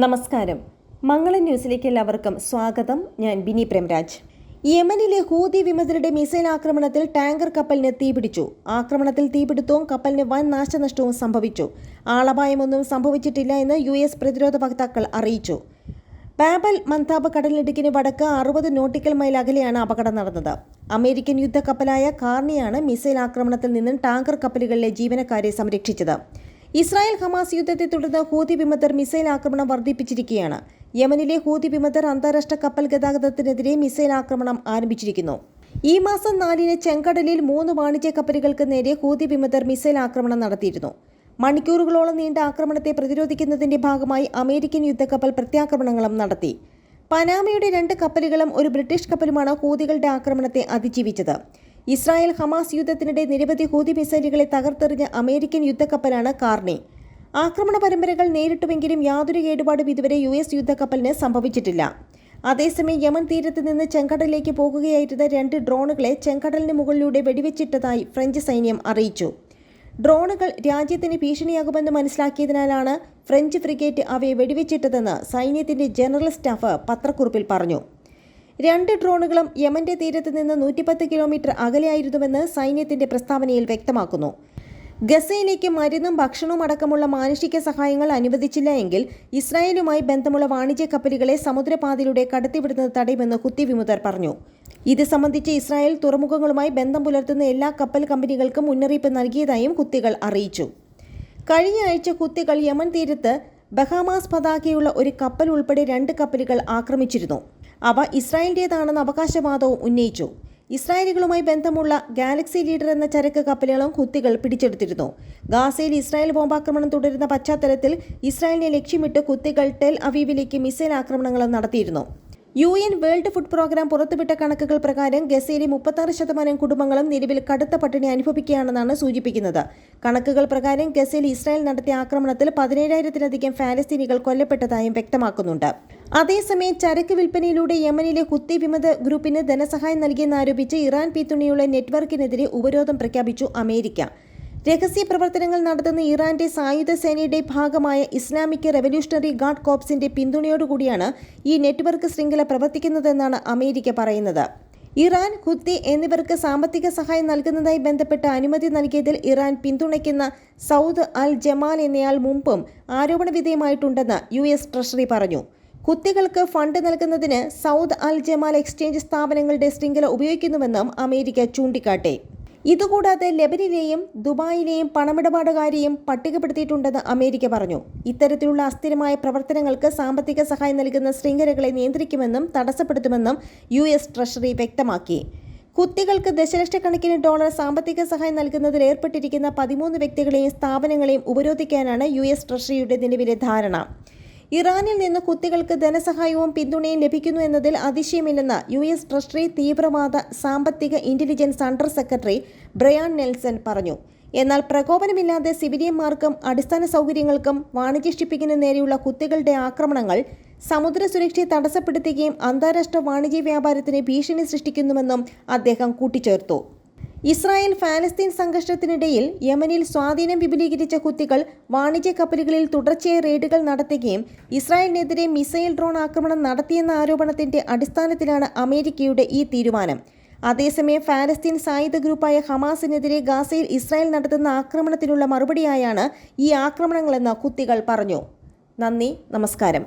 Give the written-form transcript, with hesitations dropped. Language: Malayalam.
നമസ്കാരം. മംഗളം ന്യൂസിലേക്ക് എല്ലാവർക്കും സ്വാഗതം. ഞാൻ ബിനി പ്രേംരാജ്. യമനിലെ ഹൂതി വിമതരുടെ മിസൈൽ ആക്രമണത്തിൽ ടാങ്കർ കപ്പലിന് തീപിടിച്ചു. ആക്രമണത്തിൽ തീപിടുത്തവും കപ്പലിന് വൻ നാശനഷ്ടവും സംഭവിച്ചു. ആളപായമൊന്നും സംഭവിച്ചിട്ടില്ല എന്ന് US പ്രതിരോധ വക്താക്കൾ അറിയിച്ചു. ബാബൽ മന്താബ് കടലിടുക്കിന് വടക്ക് 60 നോട്ടിക്കൽ മൈൽ അകലെയാണ് അപകടം നടന്നത്. അമേരിക്കൻ യുദ്ധക്കപ്പലായ കാർണിയാണ് മിസൈൽ ആക്രമണത്തിൽ നിന്നും ടാങ്കർ കപ്പലുകളിലെ ജീവനക്കാരെ സംരക്ഷിച്ചത്. ഇസ്രായേൽ ഹമാസ് യുദ്ധത്തെ തുടർന്ന് ഹൂതി വിമതർ മിസൈൽ ആക്രമണം വർദ്ധിപ്പിച്ചിരിക്കുകയാണ്. യമനിലെ ഹൂതി വിമതർ അന്താരാഷ്ട്ര കപ്പൽ ഗതാഗതത്തിനെതിരെ മിസൈൽ ആക്രമണം ആരംഭിച്ചിരിക്കുന്നു. ഈ മാസം 4-ന് ചെങ്കടലിൽ 3 വാണിജ്യ കപ്പലുകൾക്ക് നേരെ ഹൂതി വിമതർ മിസൈൽ ആക്രമണം നടത്തിയിരുന്നു. മണിക്കൂറുകളോളം നീണ്ട ആക്രമണത്തെ പ്രതിരോധിക്കുന്നതിന്റെ ഭാഗമായി അമേരിക്കൻ യുദ്ധക്കപ്പൽ പ്രത്യാക്രമണങ്ങളും നടത്തി. പനാമയുടെ 2 കപ്പലുകളും ഒരു ബ്രിട്ടീഷ് കപ്പലുമാണ് ഹൂതികളുടെ ആക്രമണത്തെ അതിജീവിച്ചത്. ഇസ്രായേൽ ഹമാസ് യുദ്ധത്തിനിടെ നിരവധി ഹൂതി മിസൈലുകളെ തകർത്തെറിഞ്ഞ അമേരിക്കൻ യുദ്ധക്കപ്പലാണ് കാർണി. ആക്രമണ പരമ്പരകൾ നേരിട്ടുവെങ്കിലും യാതൊരു കേടുപാടും ഇതുവരെ US യുദ്ധക്കപ്പലിന് സംഭവിച്ചിട്ടില്ല. അതേസമയം യമൻ തീരത്ത് നിന്ന് ചെങ്കടലിലേക്ക് പോകുകയായിരുന്ന 2 ഡ്രോണുകളെ ചെങ്കടലിന് മുകളിലൂടെ വെടിവെച്ചിട്ടതായി ഫ്രഞ്ച് സൈന്യം അറിയിച്ചു. ഡ്രോണുകൾ രാജ്യത്തിന് ഭീഷണിയാകുമെന്ന് മനസ്സിലാക്കിയതിനാലാണ് ഫ്രഞ്ച് ഫ്രിഗേറ്റ് അവയെ വെടിവെച്ചിട്ടതെന്ന് സൈന്യത്തിന്റെ ജനറൽ സ്റ്റാഫ് പത്രക്കുറിപ്പിൽ പറഞ്ഞു. 2 ഡ്രോണുകളും യമന്റെ തീരത്ത് നിന്ന് 110 കിലോമീറ്റർ അകലെയായിരുന്നുവെന്ന് സൈന്യത്തിന്റെ പ്രസ്താവനയിൽ വ്യക്തമാക്കുന്നു. ഗസയിലേക്ക് മരുന്നും ഭക്ഷണവും അടക്കമുള്ള മാനുഷിക സഹായങ്ങൾ അനുവദിച്ചില്ല എങ്കിൽ ഇസ്രായേലുമായി ബന്ധമുള്ള വാണിജ്യ കപ്പലുകളെ സമുദ്രപാതയിലൂടെ കടത്തിവിടുന്നത് തടയുമെന്ന് ഹൂത്തി വിമതർ പറഞ്ഞു. ഇത് സംബന്ധിച്ച് ഇസ്രായേൽ തുറമുഖങ്ങളുമായി ബന്ധം പുലർത്തുന്ന എല്ലാ കപ്പൽ കമ്പനികൾക്കും മുന്നറിയിപ്പ് നൽകിയതായും ഹൂത്തികൾ അറിയിച്ചു. കഴിഞ്ഞ ആഴ്ച ഹൂത്തികൾ യമൻ തീരത്ത് ബഹാമാസ് പതാകയുള്ള ഒരു കപ്പൽ ഉൾപ്പെടെ 2 കപ്പലുകൾ ആക്രമിച്ചിരുന്നു. അവ ഇസ്രായേലിൻ്റേതാണെന്ന അവകാശവാദവും ഉന്നയിച്ചു. ഇസ്രായേലുകളുമായി ബന്ധമുള്ള ഗാലക്സി ലീഡർ എന്ന ചരക്ക് കപ്പലുകളും ഹൂത്തികൾ പിടിച്ചെടുത്തിരുന്നു. ഗാസയിൽ ഇസ്രായേൽ ബോംബാക്രമണം തുടരുന്ന പശ്ചാത്തലത്തിൽ ഇസ്രായേലിനെ ലക്ഷ്യമിട്ട് ഹൂത്തികൾ ടെൽ അവീവിലേക്ക് മിസൈൽ ആക്രമണങ്ങളും നടത്തിയിരുന്നു. UN വേൾഡ് ഫുഡ് പ്രോഗ്രാം പുറത്തുവിട്ട കണക്കുകൾ പ്രകാരം ഗസയിലെ 36% കുടുംബങ്ങളും നിലവിൽ കടുത്ത പട്ടിണി അനുഭവിക്കുകയാണെന്നാണ് സൂചിപ്പിക്കുന്നത്. കണക്കുകൾ പ്രകാരം ഗസയിൽ ഇസ്രായേൽ നടത്തിയ ആക്രമണത്തിൽ 17,000-ലധികം ഫലസ്തീനികൾ കൊല്ലപ്പെട്ടതായും വ്യക്തമാക്കുന്നുണ്ട്. അതേസമയം ചരക്ക് വിൽപ്പനയിലൂടെ യമനിലെ ഹൂത്തി വിമത ഗ്രൂപ്പിന് ധനസഹായം നൽകിയെന്നാരോപിച്ച് ഇറാൻ പിന്തുണയുള്ള നെറ്റ്വർക്കിനെതിരെ ഉപരോധം പ്രഖ്യാപിച്ചു അമേരിക്ക. രഹസ്യ പ്രവർത്തനങ്ങൾ നടത്തുന്ന ഇറാന്റെ സായുധ സേനയുടെ ഭാഗമായ ഇസ്ലാമിക് റവല്യൂഷണറി ഗാർഡ് കോർപ്സിന്റെ പിന്തുണയോടുകൂടിയാണ് ഈ നെറ്റ്വർക്ക് ശൃംഖല പ്രവർത്തിക്കുന്നതെന്നാണ് അമേരിക്ക പറയുന്നത്. ഇറാൻ, ഹൂത്തി എന്നിവർക്ക് സാമ്പത്തിക സഹായം നൽകുന്നതായി ബന്ധപ്പെട്ട് അനുമതി നൽകിയതിൽ ഇറാൻ പിന്തുണയ്ക്കുന്ന സൗദ് അൽ ജമാൽ എന്നയാൾ മുമ്പും ആരോപണ വിധേയമായിട്ടുണ്ടെന്ന് US ട്രഷറി പറഞ്ഞു. ഹൂത്തികൾക്ക് ഫണ്ട് നൽകുന്നതിന് സൗദ് അൽ ജമാൽ എക്സ്ചേഞ്ച് സ്ഥാപനങ്ങളുടെ ശൃംഖല ഉപയോഗിക്കുന്നുവെന്നും അമേരിക്ക ചൂണ്ടിക്കാട്ടി. ഇതുകൂടാതെ ലെബനിലെയും ദുബായിലെയും പണമിടപാടുകാരെയും പട്ടികപ്പെടുത്തിയിട്ടുണ്ടെന്ന് അമേരിക്ക പറഞ്ഞു. ഇത്തരത്തിലുള്ള അസ്ഥിരമായ പ്രവർത്തനങ്ങൾക്ക് സാമ്പത്തിക സഹായം നൽകുന്ന ശൃംഖലകളെ നിയന്ത്രിക്കുമെന്നും തടസ്സപ്പെടുത്തുമെന്നും US ട്രഷറി വ്യക്തമാക്കി. ഹൂത്തികൾക്ക് ദശലക്ഷക്കണക്കിന് ഡോളർ സാമ്പത്തിക സഹായം നൽകുന്നതിൽ ഏർപ്പെട്ടിരിക്കുന്ന 13 വ്യക്തികളെയും സ്ഥാപനങ്ങളെയും ഉപരോധിക്കാനാണ് US ട്രഷറിയുടെ നിലവിലെ ധാരണ. ഇറാനിൽ നിന്ന് ഹൂത്തികൾക്ക് ധനസഹായവും പിന്തുണയും ലഭിക്കുന്നു എന്നതിൽ അതിശയമില്ലെന്ന് US ട്രഷറി തീവ്രവാദ സാമ്പത്തിക intelligence under secretary Brian Nelson പറഞ്ഞു. എന്നാൽ പ്രകോപനമില്ലാതെ സിവിലിയന്മാർക്കും അടിസ്ഥാന സൗകര്യങ്ങൾക്കും വാണിജ്യ ഷിപ്പിങ്ങിന് നേരെയുള്ള ഹൂത്തികളുടെ ആക്രമണങ്ങൾ സമുദ്ര സുരക്ഷയെ തടസ്സപ്പെടുത്തുകയും അന്താരാഷ്ട്ര വാണിജ്യ വ്യാപാരത്തിന് ഭീഷണി സൃഷ്ടിക്കുന്നുവെന്നും അദ്ദേഹം കൂട്ടിച്ചേർത്തു. ഇസ്രായേൽ ഫലസ്തീൻ സംഘർഷത്തിനിടയിൽ യമനിൽ സ്വാധീനം വിപുലീകരിച്ച ഹൂത്തികൾ വാണിജ്യ കപ്പലുകളിൽ തുടർച്ചയായ റെയ്ഡുകൾ നടത്തുകയും ഇസ്രായേലിനെതിരെ മിസൈൽ ഡ്രോൺ ആക്രമണം നടത്തിയെന്ന ആരോപണത്തിന്റെ അടിസ്ഥാനത്തിലാണ് അമേരിക്കയുടെ ഈ തീരുമാനം. അതേസമയം ഫലസ്തീൻ സായുധ ഗ്രൂപ്പായ ഹമാസിനെതിരെ ഗാസയിൽ ഇസ്രായേൽ നടത്തുന്ന ആക്രമണത്തിനുള്ള മറുപടിയായാണ് ഈ ആക്രമണങ്ങളെന്ന് ഹൂത്തികൾ പറഞ്ഞു. നന്ദി, നമസ്കാരം.